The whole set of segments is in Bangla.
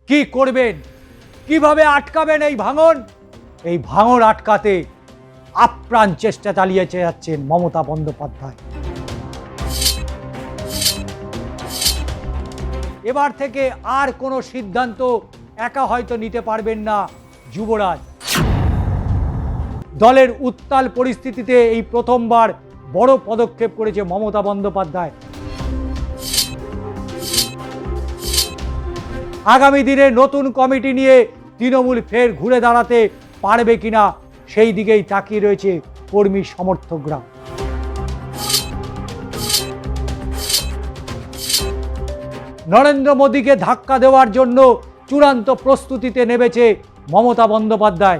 কি করবেন, কিভাবে আটকাবেন এই ভাঙন? এই ভাঙন আটকাতে আপ্রাণ চেষ্টা চালিয়ে যাচ্ছেন মমতা বন্দ্যোপাধ্যায়। এবার থেকে আর কোনো সিদ্ধান্ত একা হয়তো নিতে পারবেন না যুবরাজ। দলের উত্তাল পরিস্থিতিতে এই প্রথমবার বড় পদক্ষেপ করেছে মমতা বন্দ্যোপাধ্যায়। আগামী দিনে নতুন কমিটি নিয়ে তৃণমূল ফের ঘুরে দাঁড়াতে পারবে কিনা সেই দিকেই তাকিয়ে রয়েছে কর্মী সমর্থকরা। নরেন্দ্র মোদীকে ধাক্কা দেওয়ার জন্য চূড়ান্ত প্রস্তুতিতে নেমেছে মমতা বন্দ্যোপাধ্যায়।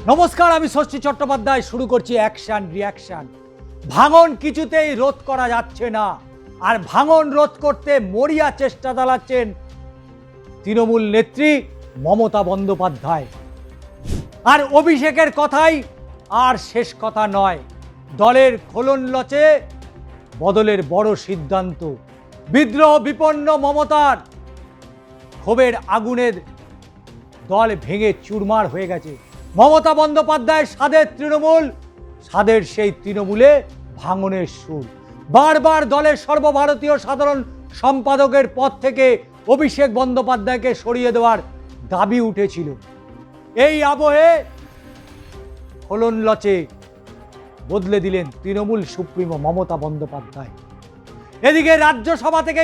নমস্কার, আমি ষষ্ঠী চট্টোপাধ্যায়। শুরু করছি অ্যাকশন রিয়াকশন। ভাঙন কিছুতেই রোধ করা যাচ্ছে না, আর ভাঙন রোধ করতে মরিয়া চেষ্টা চালাচ্ছেন তৃণমূল নেত্রী মমতা বন্দ্যোপাধ্যায়। আর অভিষেকের কথাই আর শেষ কথা নয়। দলের খোলনলচে বদলের বড় সিদ্ধান্ত। বিদ্রোহ বিপন্ন মমতার ক্ষোভের আগুনের দল ভেঙে চুরমার হয়ে গেছে। মমতা বন্দ্যোপাধ্যায় সাদের তৃণমূল, সাদের সেই তৃণমূলে ভাঙনের সুর। বারবার দলের সর্বভারতীয় সাধারণ সম্পাদকের পদ থেকে অভিষেক বন্দ্যোপাধ্যায়কে সরিয়ে দেওয়ার দাবি উঠেছিল। এই আবহে খোলনলচে বদলে দিলেন তৃণমূল সুপ্রিমো মমতা বন্দ্যোপাধ্যায়। এদিকে রাজ্যসভা থেকে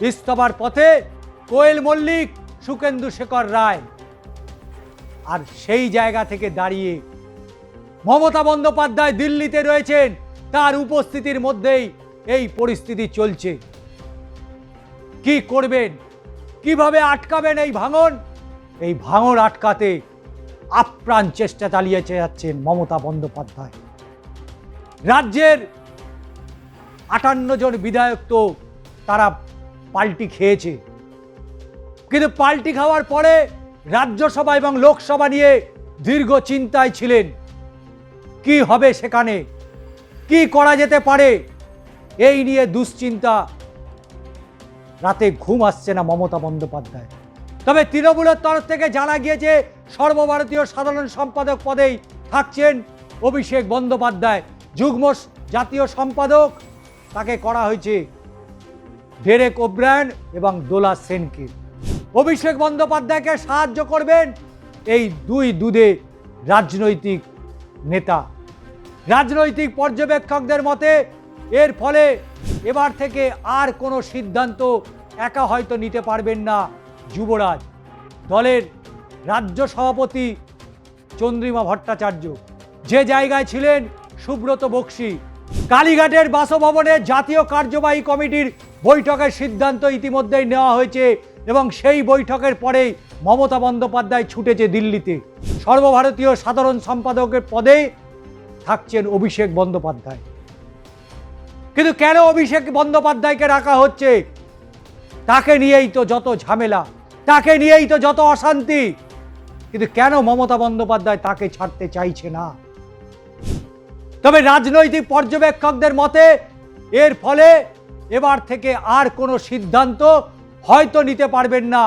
ইস্তফার পথে কোয়েল মল্লিক, সুখেন্দু শেখর রায়। আর সেই জায়গা থেকে দাঁড়িয়ে মমতা বন্দ্যোপাধ্যায় দিল্লিতে রয়েছেন, তার উপস্থিতির মধ্যেই এই পরিস্থিতি চলছে। কি করবেন, কিভাবে আটকাবেন এই ভাঙন? এই ভাঙন আটকাতে আপ্রাণ চেষ্টা চালিয়ে যাচ্ছেন মমতা বন্দ্যোপাধ্যায়। রাজ্যের 58 জন বিধায়ক তো তারা পাল্টি খেয়েছে, কিন্তু পাল্টি খাওয়ার পরে রাজ্যসভা এবং লোকসভা নিয়ে দীর্ঘ চিন্তায় ছিলেন। কি হবে সেখানে, কি করা যেতে পারে, এই নিয়ে দুশ্চিন্তা। রাতে ঘুম আসছে না মমতা বন্দ্যোপাধ্যায়। তবে তৃণমূলের তরফ থেকে জানা গিয়েছে সর্বভারতীয় সাধারণ সম্পাদক পদেই থাকছেন অভিষেক বন্দ্যোপাধ্যায়। যুগ্ম জাতীয় সম্পাদক তাকে করা হয়েছে ডেরেক ওব্রায়ান এবং দোলা সেনকে। অভিষেক বন্দ্যোপাধ্যায়কে সাহায্য করবেন এই দুই দুধে রাজনৈতিক নেতা। রাজনৈতিক পর্যবেক্ষকদের মতে এর ফলে এবার থেকে আর কোনো সিদ্ধান্ত একা হয়তো নিতে পারবেন না যুবরাজ। দলের রাজ্য সভাপতি চন্দ্রিমা ভট্টাচার্য যে জায়গায় ছিলেন সুব্রত বক্সী। কালীঘাটের বাসভবনে জাতীয় কার্যবাহী কমিটির বৈঠকের সিদ্ধান্ত ইতিমধ্যেই নেওয়া হয়েছে এবং সেই বৈঠকের পরেই মমতা বন্দ্যোপাধ্যায় ছুটেছে দিল্লিতে। সর্বভারতীয় সাধারণ সম্পাদকের পদে থাকছেন অভিষেক বন্দ্যোপাধ্যায়। কিন্তু কেন অভিষেক বন্দ্যোপাধ্যায়কে রাখা হচ্ছে? তাকে নিয়েই তো যত ঝামেলা, তাকে নিয়েই তো যত অশান্তি। কিন্তু কেন মমতা বন্দ্যোপাধ্যায় তাকে ছাড়তে চাইছে না? তবে রাজনৈতিক পর্যবেক্ষকদের মতে এর ফলে এবার থেকে আর কোনো সিদ্ধান্ত হয়তো নিতে পারবেন না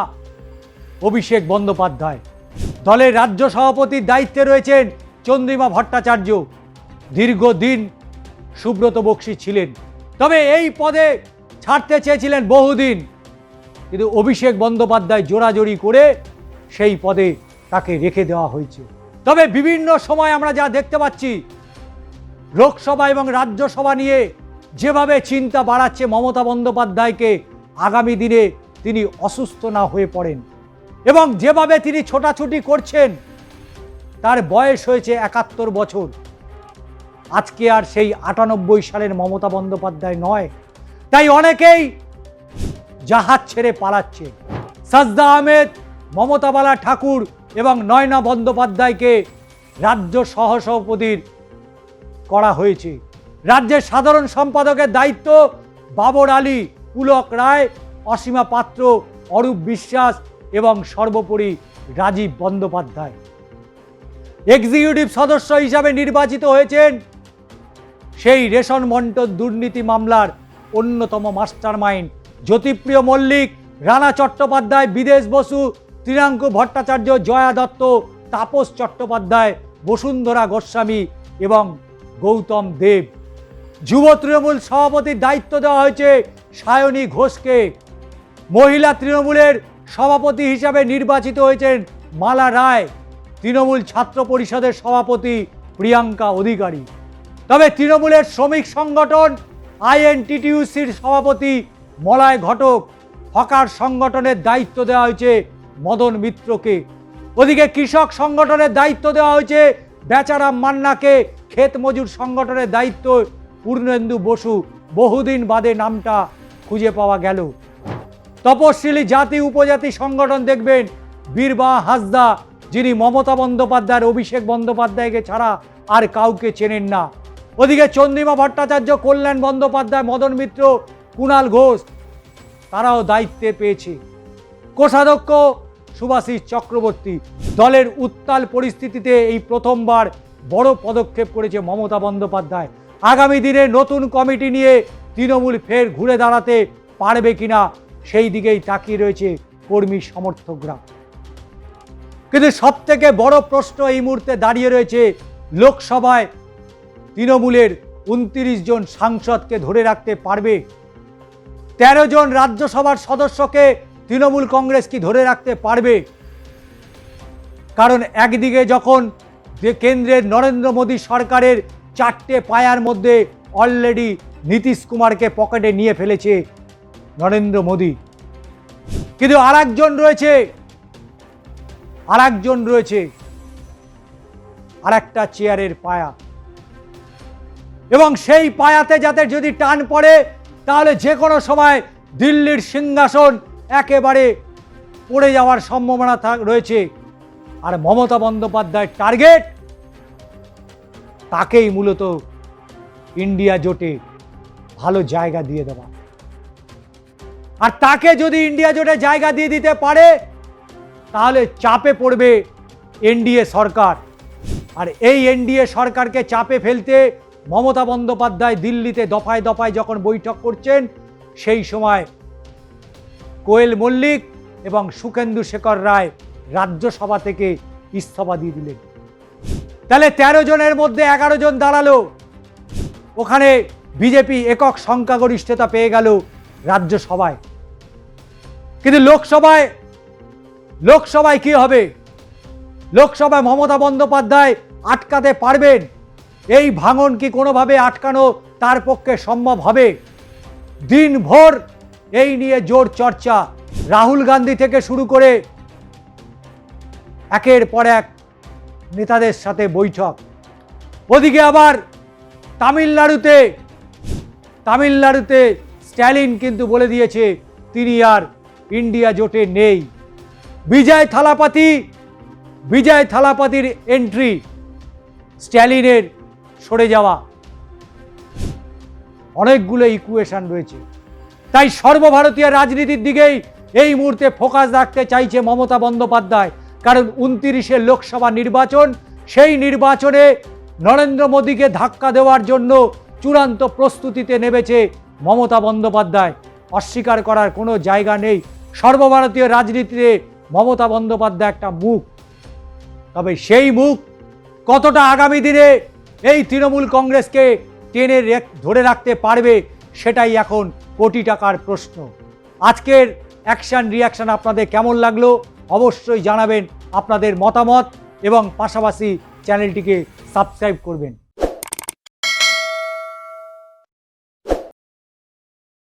অভিষেক বন্দ্যোপাধ্যায়। দলের রাজ্য সভাপতির দায়িত্বে রয়েছেন চন্দ্রিমা ভট্টাচার্য। দীর্ঘদিন সুব্রত বক্সী ছিলেন, তবে এই পদে ছাড়তে চেয়েছিলেন বহুদিন, কিন্তু অভিষেক বন্দ্যোপাধ্যায় জোরাজোরি করে সেই পদে তাকে রেখে দেওয়া হয়েছে। তবে বিভিন্ন সময় আমরা যা দেখতে পাচ্ছি, লোকসভা এবং রাজ্যসভা নিয়ে যেভাবে চিন্তা বাড়াচ্ছে মমতা বন্দ্যোপাধ্যায়কে, আগামী দিনে তিনি অসুস্থ না হয়ে পড়েন এবং যেভাবে তিনি ছোটাছুটি করছেন, তার বয়স হয়েছে 71 বছর। আজকে আর সেই 98 সালের মমতা বন্দ্যোপাধ্যায় নয়। তাই অনেকেই জাহাজ ছেড়ে পালাচ্ছে। সাজদা আহমেদ, মমতা বালা ঠাকুর এবং নয়না বন্দ্যোপাধ্যায়কে রাজ্য সহসভাপতির করা হয়েছে। রাজ্যের সাধারণ সম্পাদকের দায়িত্ব বাবর আলী, পুলক রায়, অসীমা পাত্র, অরূপ বিশ্বাস এবং সর্বোপরি রাজীব বন্দ্যোপাধ্যায়। এক্সিকিউটিভ সদস্য হিসাবে নির্বাচিত হয়েছেন সেই রেশন বন্টন দুর্নীতি মামলার অন্যতম মাস্টারমাইন্ড জ্যোতিপ্রিয় মল্লিক, রানা চট্টোপাধ্যায়, বিদেশ বসু, তৃণাঙ্কু ভট্টাচার্য, জয়া দত্ত, তাপস চট্টোপাধ্যায়, বসুন্ধরা গোস্বামী এবং গৌতম দেব। যুব তৃণমূল সভাপতির দায়িত্ব দেওয়া হয়েছে সায়নী ঘোষকে। মহিলা তৃণমূলের সভাপতি হিসাবে নির্বাচিত হয়েছেন মালা রায়। তৃণমূল ছাত্র পরিষদের সভাপতি প্রিয়াঙ্কা অধিকারী। তবে তৃণমূলের শ্রমিক সংগঠন আইএনটিটিইউসির সভাপতি মলয় ঘটক, হকার সংগঠনের দায়িত্ব দেওয়া হয়েছে মদন মিত্রকে। ওদিকে কৃষক সংগঠনের দায়িত্ব দেওয়া হয়েছে বেচারাম মান্নাকে, ক্ষেত মজুর সংগঠনের দায়িত্ব পূর্ণেন্দু বসু। বহুদিন বাদে নামটা খুঁজে পাওয়া গেল। তপশিলি জাতি উপজাতি সংগঠন দেখবেন বীরবাহা হাসদা, যিনি মমতা বন্দ্যোপাধ্যায়ের, অভিষেক বন্দ্যোপাধ্যায়কে ছাড়া আর কাউকে চেনেন না। ওদিকে চন্দ্রিমা ভট্টাচার্য, কল্যাণ বন্দ্যোপাধ্যায়, মদন মিত্র, কুণাল ঘোষ, তারাও দায়িত্বে পেয়েছে। কোষাধ্যক্ষ সুভাষিস চক্রবর্তী। দলের উত্তাল পরিস্থিতিতে এই প্রথমবার বড় পদক্ষেপ করেছে মমতা বন্দ্যোপাধ্যায়। আগামী দিনে নতুন কমিটি নিয়ে তৃণমূল ফের ঘুরে দাঁড়াতে পারবে কিনা সেই দিকেই তাকিয়ে রয়েছে কর্মী সমর্থকরা। কিন্তু সব থেকে বড় প্রশ্ন এই মুহূর্তে দাঁড়িয়ে রয়েছে, লোকসভায় তৃণমূলের 29 জন সাংসদকে ধরে রাখতে পারবে? 13 জন রাজ্যসভার সদস্যকে তৃণমূল কংগ্রেস কি ধরে রাখতে পারবে? কারণ একদিকে যখন কেন্দ্রের নরেন্দ্র মোদী সরকারের 4টে পায়ার মধ্যে অলরেডি নীতিশ কুমারকে পকেটে নিয়ে ফেলেছে নরেন্দ্র মোদী, কিন্তু আরেকজন রয়েছে আরেকটা চেয়ারের পায়া, এবং সেই পায়াতে যাতে যদি টান পড়ে তাহলে যে কোনো সময় দিল্লির সিংহাসন একেবারে পড়ে যাওয়ার সম্ভাবনা রয়েছে। আর মমতা বন্দ্যোপাধ্যায়ের টার্গেট তাকেই মূলত ইন্ডিয়া জোটে ভালো জায়গা দিয়ে দেওয়া। আর তাকে যদি ইন্ডিয়া জোটে জায়গা দিয়ে দিতে পারে তাহলে চাপে পড়বে এনডিএ সরকার। আর এই এনডিএ সরকারকে চাপে ফেলতে মমতা বন্দ্যোপাধ্যায় দিল্লিতে দফায় দফায় যখন বৈঠক করছেন, সেই সময় কোয়েল মল্লিক এবং সুখেন্দু শেখর রায় রাজ্যসভা থেকে ইস্তফা দিয়ে দিলেন। তাহলে 13 জনের মধ্যে 11 জন দাঁড়ালো। ওখানে বিজেপি একক সংখ্যাগরিষ্ঠতা পেয়ে গেল রাজ্যসভায়। কিন্তু লোকসভায় কি হবে? লোকসভায় মমতা বন্দ্যোপাধ্যায় আটকাতে পারবেন? এই ভাঙন কি কোনোভাবে আটকানো তার পক্ষে সম্ভব হবে? দিনভর এই নিয়ে জোর চর্চা, রাহুল গান্ধী থেকে শুরু করে একের পর এক নেতাদের সাথে বৈঠক। ওদিকে আবার তামিলনাড়ুতে স্ট্যালিন কিন্তু বলে দিয়েছে তিনি আর ইন্ডিয়া জোটে নেই। বিজয় থালাপাতির এন্ট্রি, স্ট্যালিনের সরে যাওয়া, অনেকগুলো ইকুয়েশন রয়েছে। তাই সর্বভারতীয় রাজনীতির দিকেই এই মুহূর্তে ফোকাস রাখতে চাইছে মমতা বন্দ্যোপাধ্যায়। কারণ 29 লোকসভা নির্বাচন, সেই নির্বাচনে নরেন্দ্র মোদীকে ধাক্কা দেওয়ার জন্য চূড়ান্ত প্রস্তুতিতে নেমেছে মমতা বন্দ্যোপাধ্যায়। অস্বীকার করার কোনো জায়গা নেই, সর্বভারতীয় রাজনীতিতে মমতা বন্দ্যোপাধ্যায় একটা মুখ। তবে সেই মুখ কতটা আগামী দিনে এই তৃণমূল কংগ্রেসকে টেনে ধরে রাখতে পারবে, সেটাই এখন কোটি টাকার প্রশ্ন। আজকের অ্যাকশন রিয়াকশন আপনাদের কেমন লাগলো অবশ্যই জানাবেন আপনাদের মতামত, এবং পাশাপাশি চ্যানেলটিকে সাবস্ক্রাইব করবেন।